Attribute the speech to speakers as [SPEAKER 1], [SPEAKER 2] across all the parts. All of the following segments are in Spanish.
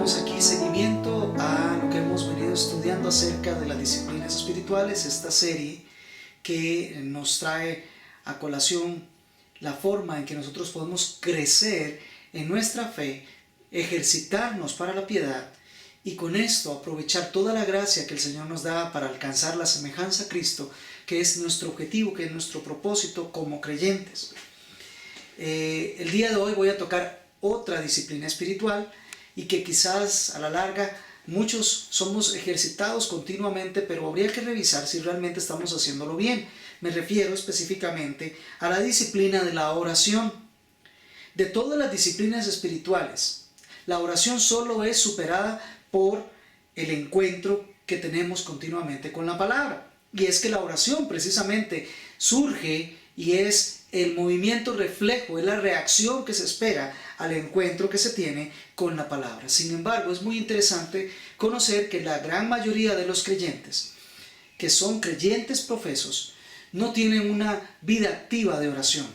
[SPEAKER 1] Damos aquí seguimiento a lo que hemos venido estudiando acerca de las disciplinas espirituales, esta serie que nos trae a colación la forma en que nosotros podemos crecer en nuestra fe, ejercitarnos para la piedad y con esto aprovechar toda la gracia que el Señor nos da para alcanzar la semejanza a Cristo, que es nuestro objetivo, que es nuestro propósito como creyentes. El día de hoy voy a tocar otra disciplina espiritual y que quizás a la larga muchos somos ejercitados continuamente, pero habría que revisar si realmente estamos haciéndolo bien. Me refiero específicamente a la disciplina de la oración. De todas las disciplinas espirituales, la oración solo es superada por el encuentro que tenemos continuamente con la palabra. Y es que la oración precisamente surge y es el movimiento reflejo, es la reacción que se espera al encuentro que se tiene con la palabra. Sin embargo, es muy interesante conocer que la gran mayoría de los creyentes, que son creyentes profesos, no tienen una vida activa de oración.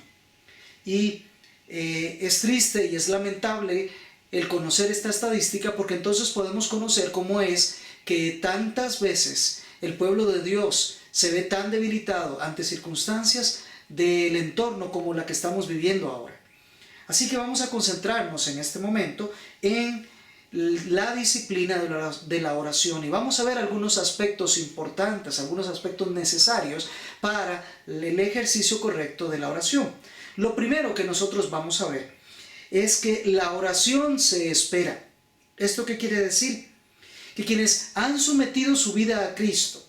[SPEAKER 1] Y es triste y es lamentable el conocer esta estadística, porque entonces podemos conocer cómo es que tantas veces el pueblo de Dios se ve tan debilitado ante circunstancias del entorno como la que estamos viviendo ahora. Así que vamos a concentrarnos en este momento en la disciplina de la oración y vamos a ver algunos aspectos importantes, algunos aspectos necesarios para el ejercicio correcto de la oración. Lo primero que nosotros vamos a ver es que la oración se espera. ¿Esto qué quiere decir? Que quienes han sometido su vida a Cristo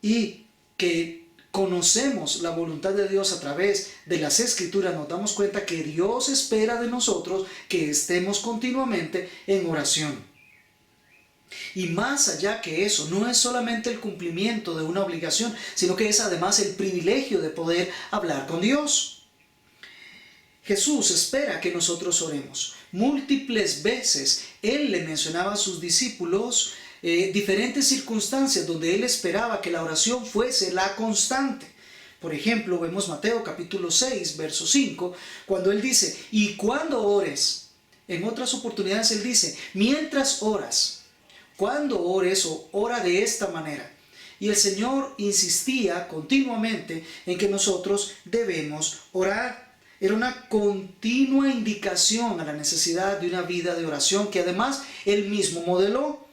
[SPEAKER 1] y que conocemos la voluntad de Dios a través de las Escrituras, nos damos cuenta que Dios espera de nosotros que estemos continuamente en oración. Y más allá que eso, no es solamente el cumplimiento de una obligación, sino que es además el privilegio de poder hablar con Dios. Jesús espera que nosotros oremos. Múltiples veces Él le mencionaba a sus discípulos diferentes circunstancias donde Él esperaba que la oración fuese la constante. Por ejemplo, vemos Mateo capítulo 6, verso 5, cuando Él dice, y cuando ores, en otras oportunidades Él dice, mientras oras, cuando ores o ora de esta manera. Y el Señor insistía continuamente en que nosotros debemos orar. Era una continua indicación a la necesidad de una vida de oración que además Él mismo modeló.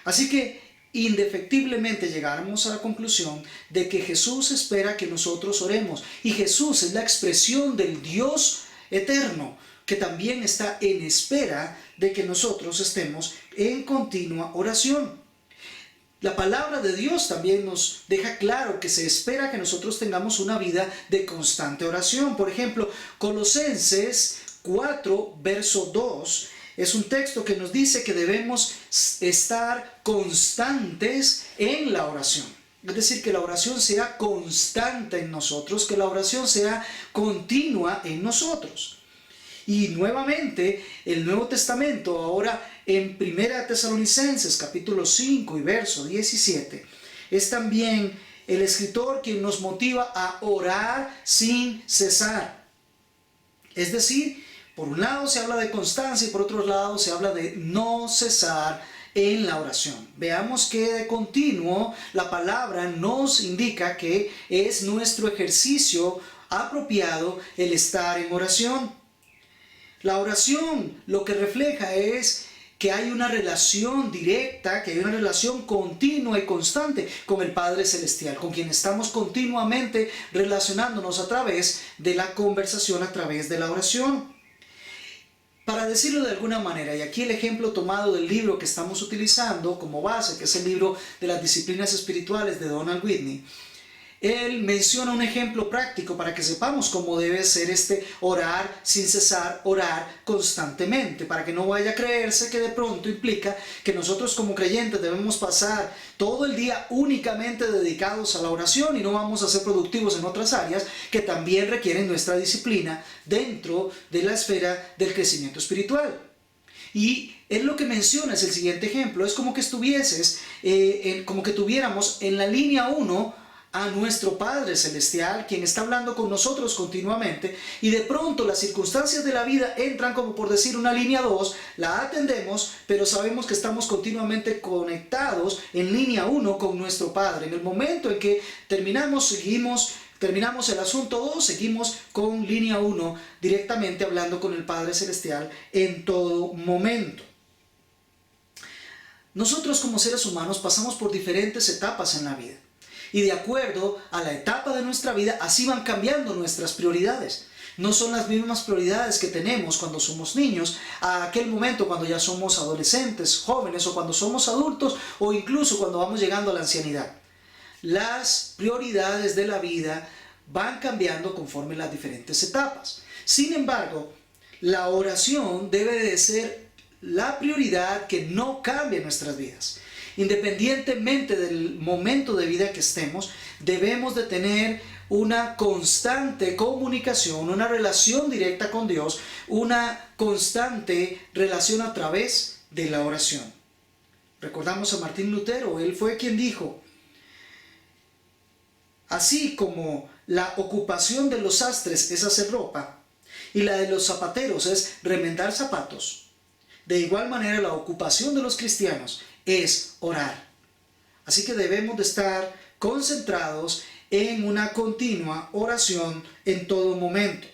[SPEAKER 1] Así que indefectiblemente llegáramos a la conclusión de que Jesús espera que nosotros oremos. Y Jesús es la expresión del Dios eterno, que también está en espera de que nosotros estemos en continua oración. La palabra de Dios también nos deja claro que se espera que nosotros tengamos una vida de constante oración. Por ejemplo, Colosenses 4, verso 2, es un texto que nos dice que debemos estar constantes en la oración. Es decir, que la oración sea constante en nosotros, que la oración sea continua en nosotros. Y nuevamente, el Nuevo Testamento, ahora en 1 Tesalonicenses capítulo 5 y verso 17, es también el escritor quien nos motiva a orar sin cesar. Es decir, por un lado se habla de constancia y por otro lado se habla de no cesar en la oración. Veamos que de continuo la palabra nos indica que es nuestro ejercicio apropiado el estar en oración. La oración lo que refleja es que hay una relación directa, que hay una relación continua y constante con el Padre Celestial, con quien estamos continuamente relacionándonos a través de la conversación, a través de la oración. Para decirlo de alguna manera, y aquí el ejemplo tomado del libro que estamos utilizando como base, que es el libro de las disciplinas espirituales de Donald Whitney, él menciona un ejemplo práctico para que sepamos cómo debe ser este orar sin cesar, orar constantemente, para que no vaya a creerse que de pronto implica que nosotros como creyentes debemos pasar todo el día únicamente dedicados a la oración y no vamos a ser productivos en otras áreas que también requieren nuestra disciplina dentro de la esfera del crecimiento espiritual. Y él lo que menciona es el siguiente ejemplo, es como que tuviéramos en la línea 1 a nuestro Padre Celestial, quien está hablando con nosotros continuamente, y de pronto las circunstancias de la vida entran como por decir una línea 2, la atendemos, pero sabemos que estamos continuamente conectados en línea 1 con nuestro Padre. En el momento en que terminamos el asunto 2, seguimos con línea 1, directamente hablando con el Padre Celestial en todo momento. Nosotros como seres humanos pasamos por diferentes etapas en la vida. Y de acuerdo a la etapa de nuestra vida, así van cambiando nuestras prioridades. No son las mismas prioridades que tenemos cuando somos niños, a aquel momento cuando ya somos adolescentes, jóvenes, o cuando somos adultos, o incluso cuando vamos llegando a la ancianidad. Las prioridades de la vida van cambiando conforme las diferentes etapas. Sin embargo, la oración debe de ser la prioridad que no cambie en nuestras vidas. Independientemente del momento de vida que estemos, debemos de tener una constante comunicación, una relación directa con Dios, una constante relación a través de la oración. Recordamos a Martín Lutero, él fue quien dijo: así como la ocupación de los sastres es hacer ropa y la de los zapateros es remendar zapatos, de igual manera la ocupación de los cristianos es orar. Así que debemos de estar concentrados en una continua oración en todo momento.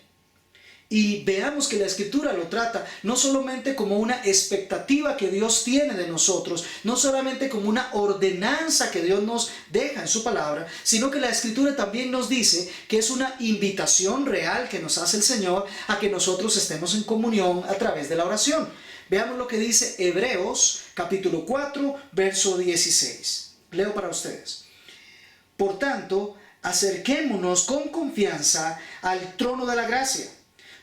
[SPEAKER 1] Y veamos que la Escritura lo trata no solamente como una expectativa que Dios tiene de nosotros, no solamente como una ordenanza que Dios nos deja en su palabra, sino que la Escritura también nos dice que es una invitación real que nos hace el Señor a que nosotros estemos en comunión a través de la oración. Veamos lo que dice Hebreos capítulo 4, verso 16. Leo para ustedes. Por tanto, acerquémonos con confianza al trono de la gracia,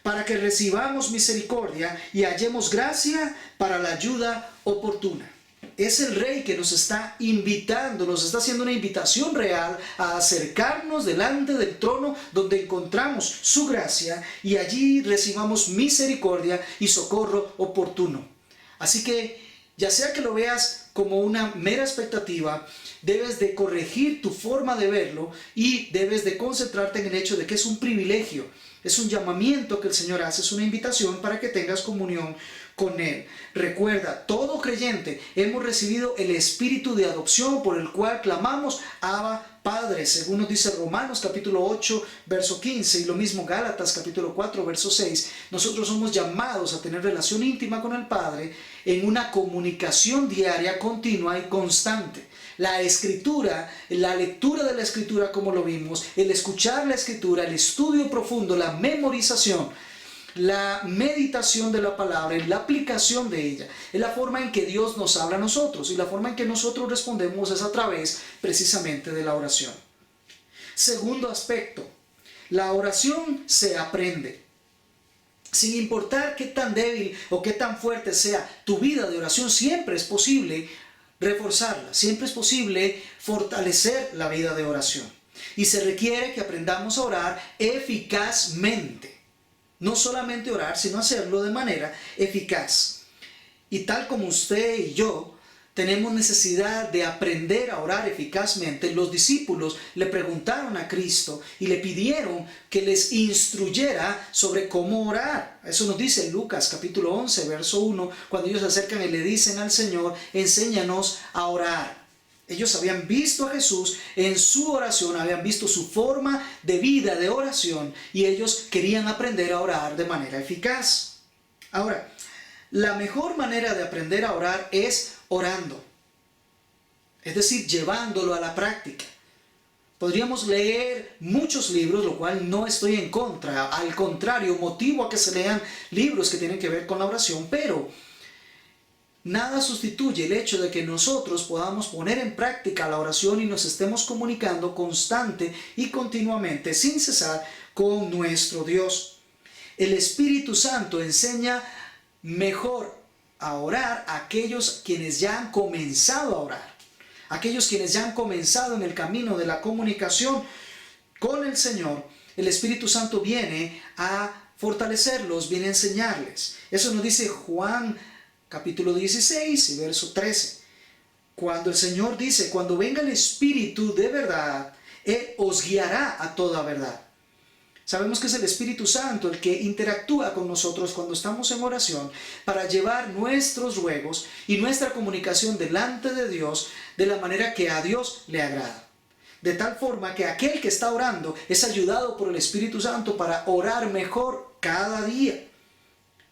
[SPEAKER 1] para que recibamos misericordia y hallemos gracia para la ayuda oportuna. Es el Rey que nos está invitando, nos está haciendo una invitación real a acercarnos delante del trono donde encontramos su gracia y allí recibamos misericordia y socorro oportuno. Así que, ya sea que lo veas como una mera expectativa, debes de corregir tu forma de verlo y debes de concentrarte en el hecho de que es un privilegio, es un llamamiento que el Señor hace, es una invitación para que tengas comunión con Él. Recuerda, todo creyente hemos recibido el espíritu de adopción por el cual clamamos Abba Padre, según nos dice Romanos capítulo 8, verso 15, y lo mismo Gálatas capítulo 4, verso 6. Nosotros somos llamados a tener relación íntima con el Padre en una comunicación diaria, continua y constante. La escritura, la lectura de la escritura como lo vimos, el escuchar la escritura, el estudio profundo, la memorización, la meditación de la palabra, la aplicación de ella, es la forma en que Dios nos habla a nosotros, y la forma en que nosotros respondemos es a través precisamente de la oración. Segundo aspecto, la oración se aprende. Sin importar qué tan débil o qué tan fuerte sea tu vida de oración, siempre es posible reforzarla, siempre es posible fortalecer la vida de oración. Y se requiere que aprendamos a orar eficazmente. No solamente orar, sino hacerlo de manera eficaz. Y tal como usted y yo tenemos necesidad de aprender a orar eficazmente, los discípulos le preguntaron a Cristo y le pidieron que les instruyera sobre cómo orar. Eso nos dice Lucas capítulo 11, verso 1, cuando ellos se acercan y le dicen al Señor: enséñanos a orar. Ellos habían visto a Jesús en su oración, habían visto su forma de vida de oración, y ellos querían aprender a orar de manera eficaz. Ahora, la mejor manera de aprender a orar es orando, es decir, llevándolo a la práctica. Podríamos leer muchos libros, lo cual no estoy en contra, al contrario, motivo a que se lean libros que tienen que ver con la oración, pero nada sustituye el hecho de que nosotros podamos poner en práctica la oración y nos estemos comunicando constante y continuamente, sin cesar, con nuestro Dios. El Espíritu Santo enseña mejor a orar a aquellos quienes ya han comenzado a orar, aquellos quienes ya han comenzado en el camino de la comunicación con el Señor. El Espíritu Santo viene a fortalecerlos, viene a enseñarles. Eso nos dice Juan capítulo 16 y verso 13. Cuando el Señor dice: cuando venga el Espíritu de verdad, Él os guiará a toda verdad. Sabemos que es el Espíritu Santo el que interactúa con nosotros cuando estamos en oración para llevar nuestros ruegos y nuestra comunicación delante de Dios de la manera que a Dios le agrada. De tal forma que aquel que está orando es ayudado por el Espíritu Santo para orar mejor cada día.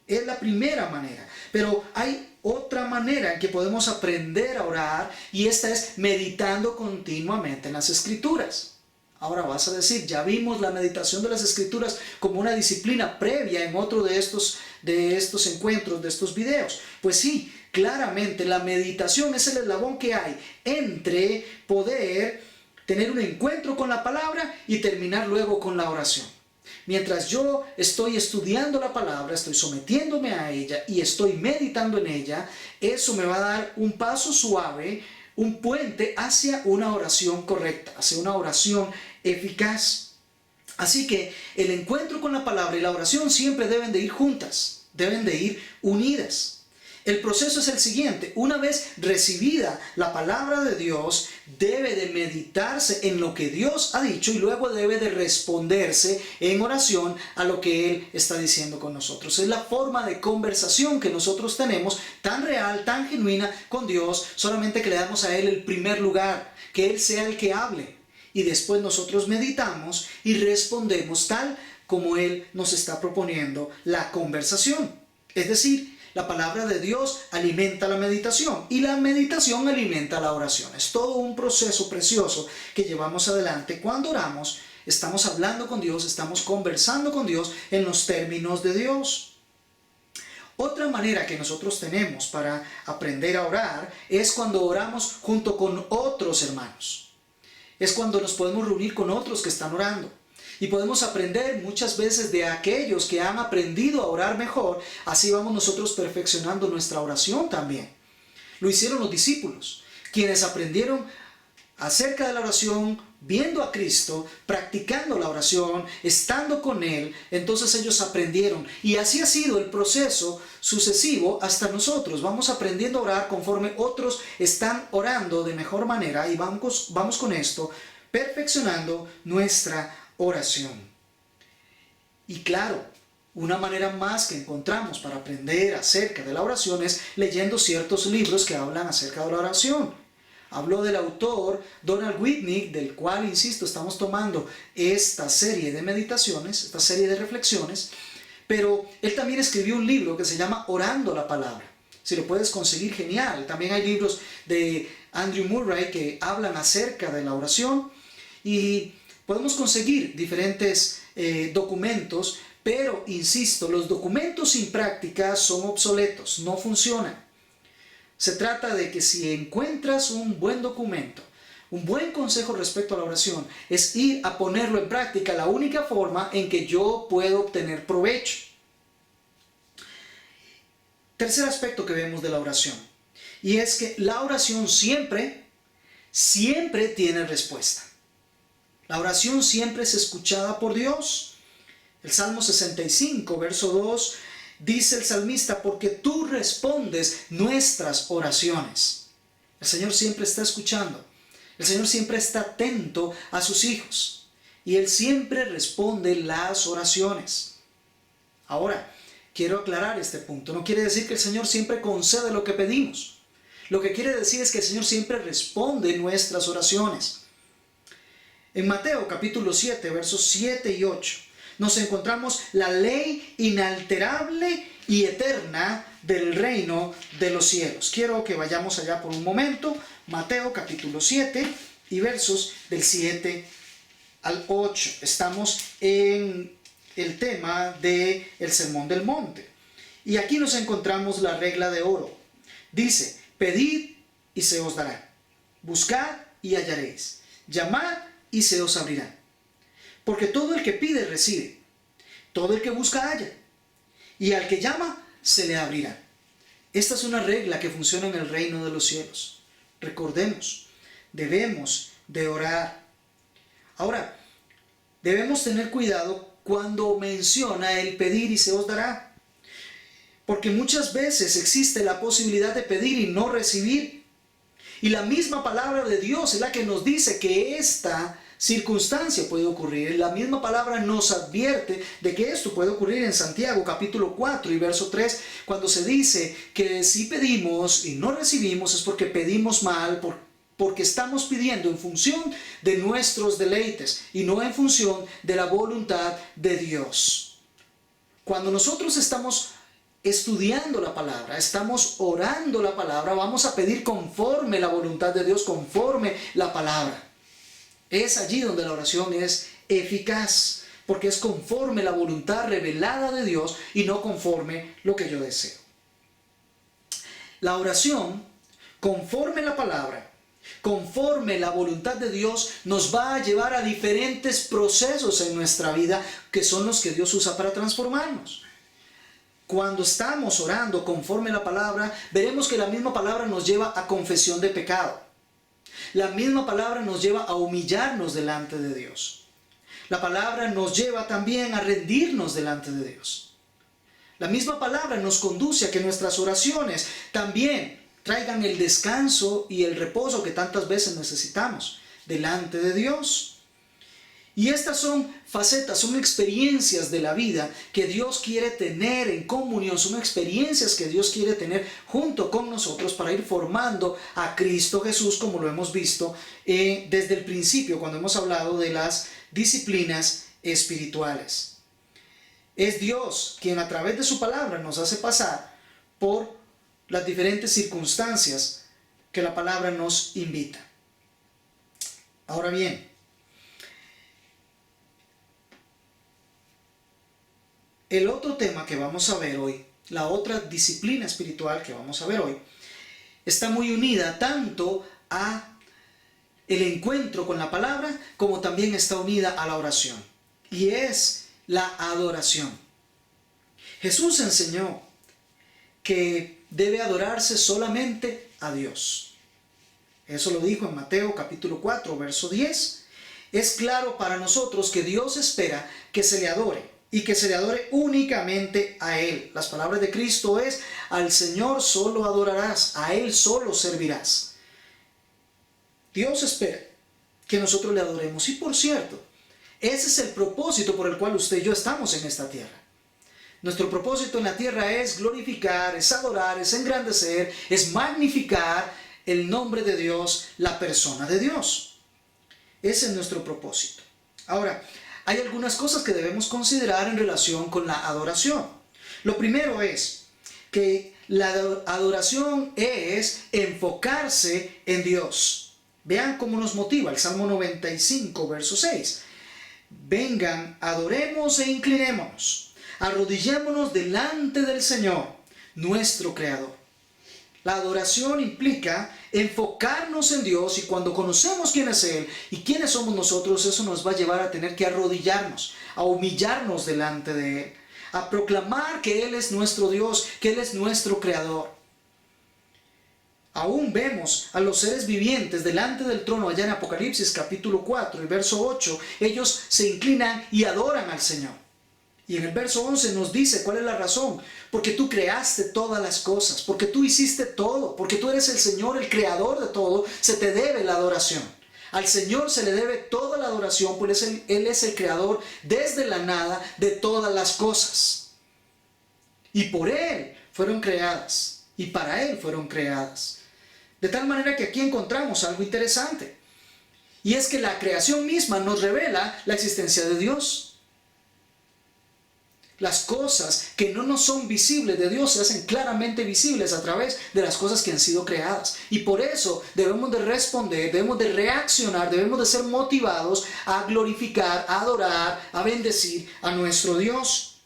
[SPEAKER 1] Es la primera manera. Pero hay otra manera en que podemos aprender a orar, y esta es meditando continuamente en las Escrituras. Ahora vas a decir, ya vimos la meditación de las Escrituras como una disciplina previa en otro de estos encuentros, de estos videos. Pues sí, claramente la meditación es el eslabón que hay entre poder tener un encuentro con la palabra y terminar luego con la oración. Mientras yo estoy estudiando la palabra, estoy sometiéndome a ella y estoy meditando en ella, eso me va a dar un paso suave, un puente hacia una oración correcta, hacia una oración eficaz. Así que el encuentro con la palabra y la oración siempre deben de ir juntas, deben de ir unidas. El proceso es el siguiente: una vez recibida la palabra de Dios, debe de meditarse en lo que Dios ha dicho y luego debe de responderse en oración a lo que Él está diciendo con nosotros. Es la forma de conversación que nosotros tenemos, tan real, tan genuina con Dios, solamente que le damos a Él el primer lugar, que Él sea el que hable. Y después nosotros meditamos y respondemos tal como Él nos está proponiendo la conversación. Es decir, la palabra de Dios alimenta la meditación y la meditación alimenta la oración. Es todo un proceso precioso que llevamos adelante cuando oramos. Estamos hablando con Dios, estamos conversando con Dios en los términos de Dios. Otra manera que nosotros tenemos para aprender a orar es cuando oramos junto con otros hermanos. Es cuando nos podemos reunir con otros que están orando. Y podemos aprender muchas veces de aquellos que han aprendido a orar mejor. Así vamos nosotros perfeccionando nuestra oración también. Lo hicieron los discípulos, quienes aprendieron acerca de la oración, viendo a Cristo, practicando la oración, estando con Él. Entonces ellos aprendieron. Y así ha sido el proceso sucesivo hasta nosotros. Vamos aprendiendo a orar conforme otros están orando de mejor manera. Y vamos con esto, perfeccionando nuestra oración. Y claro, una manera más que encontramos para aprender acerca de la oración es leyendo ciertos libros que hablan acerca de la oración. Hablo del autor Donald Whitney, del cual, insisto, estamos tomando esta serie de meditaciones, esta serie de reflexiones, pero él también escribió un libro que se llama Orando la Palabra. Si lo puedes conseguir, genial. También hay libros de Andrew Murray que hablan acerca de la oración, y podemos conseguir diferentes documentos, pero insisto, los documentos sin práctica son obsoletos, no funcionan. Se trata de que si encuentras un buen documento, un buen consejo respecto a la oración, es ir a ponerlo en práctica, la única forma en que yo puedo obtener provecho. Tercer aspecto que vemos de la oración, y es que la oración siempre tiene respuesta. La oración siempre es escuchada por Dios. El Salmo 65, verso 2, dice el salmista: porque tú respondes nuestras oraciones. El Señor siempre está escuchando. El Señor siempre está atento a sus hijos. Y Él siempre responde las oraciones. Ahora, quiero aclarar este punto. No quiere decir que el Señor siempre concede lo que pedimos. Lo que quiere decir es que el Señor siempre responde nuestras oraciones. En Mateo capítulo 7, versos 7 y 8, nos encontramos la ley inalterable y eterna del reino de los cielos. Quiero que vayamos allá por un momento. Mateo capítulo 7 y versos del 7 al 8. Estamos en el tema del Sermón del Monte. Y aquí nos encontramos la regla de oro. Dice: pedid y se os dará. Buscad y hallaréis. Llamad y se os abrirá. Porque todo el que pide recibe, todo el que busca halla, y al que llama se le abrirá. Esta es una regla que funciona en el reino de los cielos. Recordemos, debemos de orar. Ahora, debemos tener cuidado cuando menciona el pedir y se os dará, porque muchas veces existe la posibilidad de pedir y no recibir. Y la misma palabra de Dios es la que nos dice que esta circunstancia puede ocurrir. La misma palabra nos advierte de que esto puede ocurrir en Santiago capítulo 4 y verso 3, cuando se dice que si pedimos y no recibimos es porque pedimos mal, porque estamos pidiendo en función de nuestros deleites y no en función de la voluntad de Dios. Cuando nosotros estamos estudiando la palabra, estamos orando la palabra, vamos a pedir conforme la voluntad de Dios, conforme la palabra. Es allí donde la oración es eficaz, porque es conforme la voluntad revelada de Dios y no conforme lo que yo deseo. La oración, conforme la palabra, conforme la voluntad de Dios, nos va a llevar a diferentes procesos en nuestra vida que son los que Dios usa para transformarnos. Cuando estamos orando conforme la palabra, veremos que la misma palabra nos lleva a confesión de pecado. La misma palabra nos lleva a humillarnos delante de Dios. La palabra nos lleva también a rendirnos delante de Dios. La misma palabra nos conduce a que nuestras oraciones también traigan el descanso y el reposo que tantas veces necesitamos delante de Dios. Y estas son facetas, son experiencias de la vida que Dios quiere tener en comunión, son experiencias que Dios quiere tener junto con nosotros para ir formando a Cristo Jesús, como lo hemos visto desde el principio cuando hemos hablado de las disciplinas espirituales. Es Dios quien a través de su palabra nos hace pasar por las diferentes circunstancias que la palabra nos invita. Ahora bien, el otro tema que vamos a ver hoy, la otra disciplina espiritual que vamos a ver hoy, está muy unida tanto a el encuentro con la palabra como también está unida a la oración, y es la adoración. Jesús enseñó que debe adorarse solamente a Dios. Eso lo dijo en Mateo capítulo 4, verso 10. Es claro para nosotros que Dios espera que se le adore y que se le adore únicamente a Él. Las palabras de Cristo es: al Señor solo adorarás, a Él solo servirás. Dios espera que nosotros le adoremos. Y por cierto, ese es el propósito por el cual usted y yo estamos en esta tierra. Nuestro propósito en la tierra es glorificar, es adorar, es engrandecer, es magnificar el nombre de Dios, la persona de Dios. Ese es nuestro propósito. Ahora, hay algunas cosas que debemos considerar en relación con la adoración. Lo primero es que la adoración es enfocarse en Dios. Vean cómo nos motiva el Salmo 95, verso 6. Vengan, adoremos e inclinémonos. Arrodillémonos delante del Señor, nuestro Creador. La adoración implica enfocarnos en Dios, y cuando conocemos quién es Él y quiénes somos nosotros, eso nos va a llevar a tener que arrodillarnos, a humillarnos delante de Él, a proclamar que Él es nuestro Dios, que Él es nuestro Creador. Aún vemos a los seres vivientes delante del trono allá en Apocalipsis capítulo 4, el verso 8, ellos se inclinan y adoran al Señor. Y en el verso 11 nos dice cuál es la razón: porque tú creaste todas las cosas, porque tú hiciste todo, porque tú eres el Señor, el creador de todo, se te debe la adoración. Al Señor se le debe toda la adoración, pues Él es el creador desde la nada de todas las cosas. Y por Él fueron creadas, y para Él fueron creadas. De tal manera que aquí encontramos algo interesante, y es que la creación misma nos revela la existencia de Dios. Las cosas que no nos son visibles de Dios se hacen claramente visibles a través de las cosas que han sido creadas. Y por eso debemos de responder, debemos de reaccionar, debemos de ser motivados a glorificar, a adorar, a bendecir a nuestro Dios.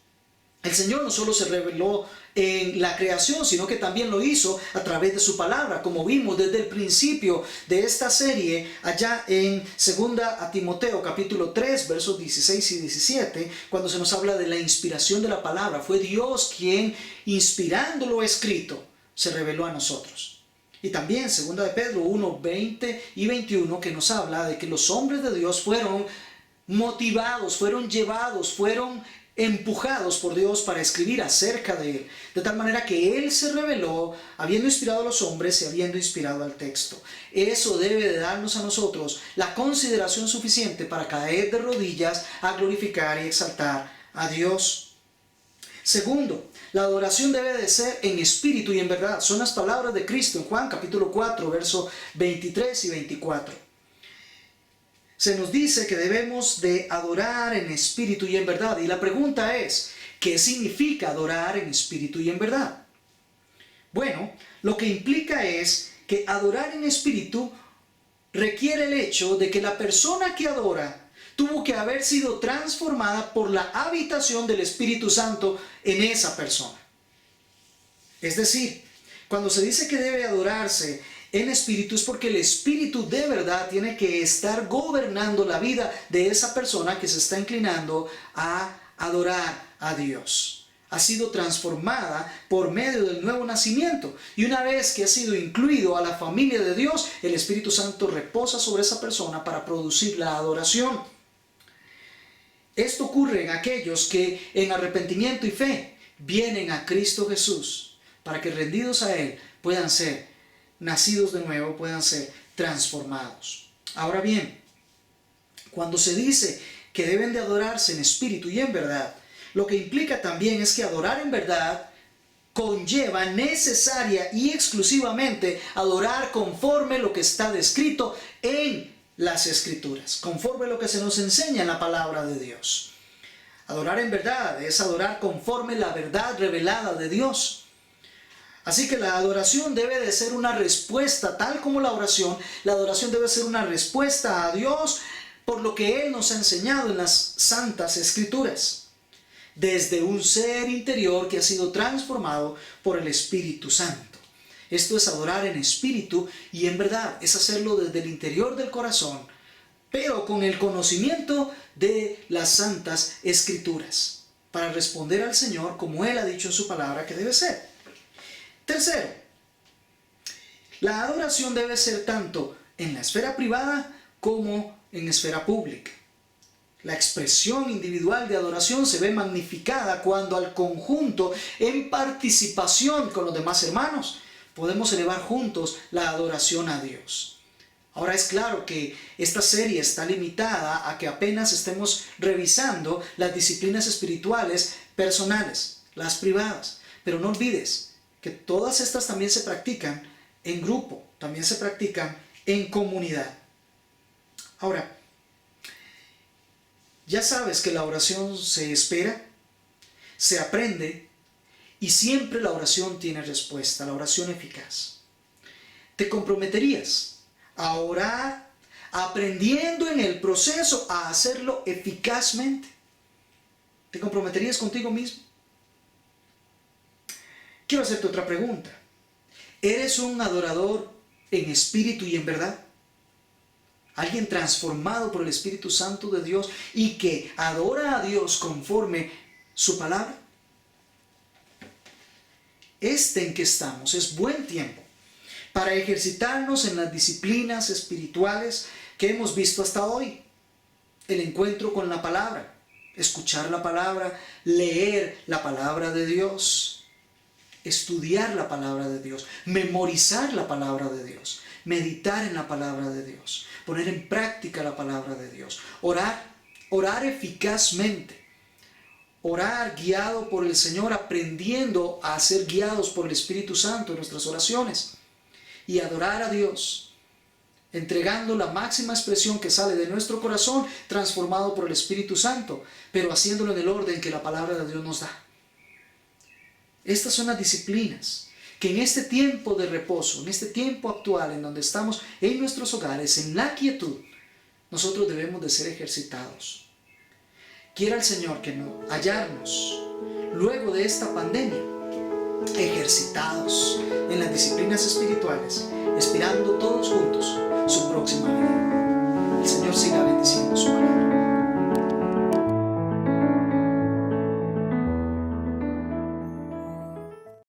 [SPEAKER 1] El Señor no solo se reveló en la creación, sino que también lo hizo a través de su palabra, como vimos desde el principio de esta serie, allá en 2 Timoteo capítulo 3, versos 16 y 17, cuando se nos habla de la inspiración de la palabra. Fue Dios quien, inspirando lo escrito, se reveló a nosotros. Y también 2 de Pedro 1, 20 y 21, que nos habla de que los hombres de Dios fueron motivados, fueron llevados, fueron empujados por Dios para escribir acerca de Él, de tal manera que Él se reveló habiendo inspirado a los hombres y habiendo inspirado al texto. Eso debe de darnos a nosotros la consideración suficiente para caer de rodillas a glorificar y exaltar a Dios. Segundo, la adoración debe de ser en espíritu y en verdad. Son las palabras de Cristo en Juan capítulo 4, versos 23 y 24. Se nos dice que debemos de adorar en espíritu y en verdad. Y la pregunta es, ¿qué significa adorar en espíritu y en verdad? Bueno, lo que implica es que adorar en espíritu requiere el hecho de que la persona que adora tuvo que haber sido transformada por la habitación del Espíritu Santo en esa persona. Es decir, cuando se dice que debe adorarse en espíritu es porque el espíritu de verdad tiene que estar gobernando la vida de esa persona que se está inclinando a adorar a Dios. Ha sido transformada por medio del nuevo nacimiento. Y una vez que ha sido incluido a la familia de Dios, el Espíritu Santo reposa sobre esa persona para producir la adoración. Esto ocurre en aquellos que en arrepentimiento y fe vienen a Cristo Jesús para que rendidos a Él puedan ser nacidos de nuevo, puedan ser transformados. Ahora bien, cuando se dice que deben de adorarse en espíritu y en verdad, lo que implica también es que adorar en verdad conlleva necesaria y exclusivamente adorar conforme lo que está descrito en las Escrituras, conforme lo que se nos enseña en la palabra de Dios. Adorar en verdad es adorar conforme la verdad revelada de Dios. Así que la adoración debe de ser una respuesta, tal como la adoración debe ser una respuesta a Dios por lo que Él nos ha enseñado en las Santas Escrituras, desde un ser interior que ha sido transformado por el Espíritu Santo. Esto es adorar en espíritu y en verdad, es hacerlo desde el interior del corazón, pero con el conocimiento de las Santas Escrituras, para responder al Señor como Él ha dicho en su palabra que debe ser. Tercero, la adoración debe ser tanto en la esfera privada como en esfera pública. La expresión individual de adoración se ve magnificada cuando al conjunto, en participación con los demás hermanos, podemos elevar juntos la adoración a Dios. Ahora es claro que esta serie está limitada a que apenas estemos revisando las disciplinas espirituales personales, las privadas, pero no olvides que todas estas también se practican en grupo, también se practican en comunidad. Ahora, ya sabes que la oración se espera, se aprende y siempre la oración tiene respuesta, la oración eficaz. ¿Te comprometerías a orar aprendiendo en el proceso a hacerlo eficazmente? ¿Te comprometerías contigo mismo? Quiero hacerte otra pregunta. ¿Eres un adorador en espíritu y en verdad? ¿Alguien transformado por el Espíritu Santo de Dios y que adora a Dios conforme su palabra? En que estamos es buen tiempo para ejercitarnos en las disciplinas espirituales que hemos visto hasta hoy. El encuentro con la palabra, escuchar la palabra, leer la palabra de Dios, estudiar la palabra de Dios, memorizar la palabra de Dios, meditar en la palabra de Dios, poner en práctica la palabra de Dios, orar eficazmente, orar guiado por el Señor, aprendiendo a ser guiados por el Espíritu Santo en nuestras oraciones y adorar a Dios, entregando la máxima expresión que sale de nuestro corazón, transformado por el Espíritu Santo, pero haciéndolo en el orden que la palabra de Dios nos da. Estas son las disciplinas que en este tiempo de reposo, en este tiempo actual en donde estamos en nuestros hogares, en la quietud, nosotros debemos de ser ejercitados. Quiera el Señor que hallarnos luego de esta pandemia ejercitados en las disciplinas espirituales, esperando todos juntos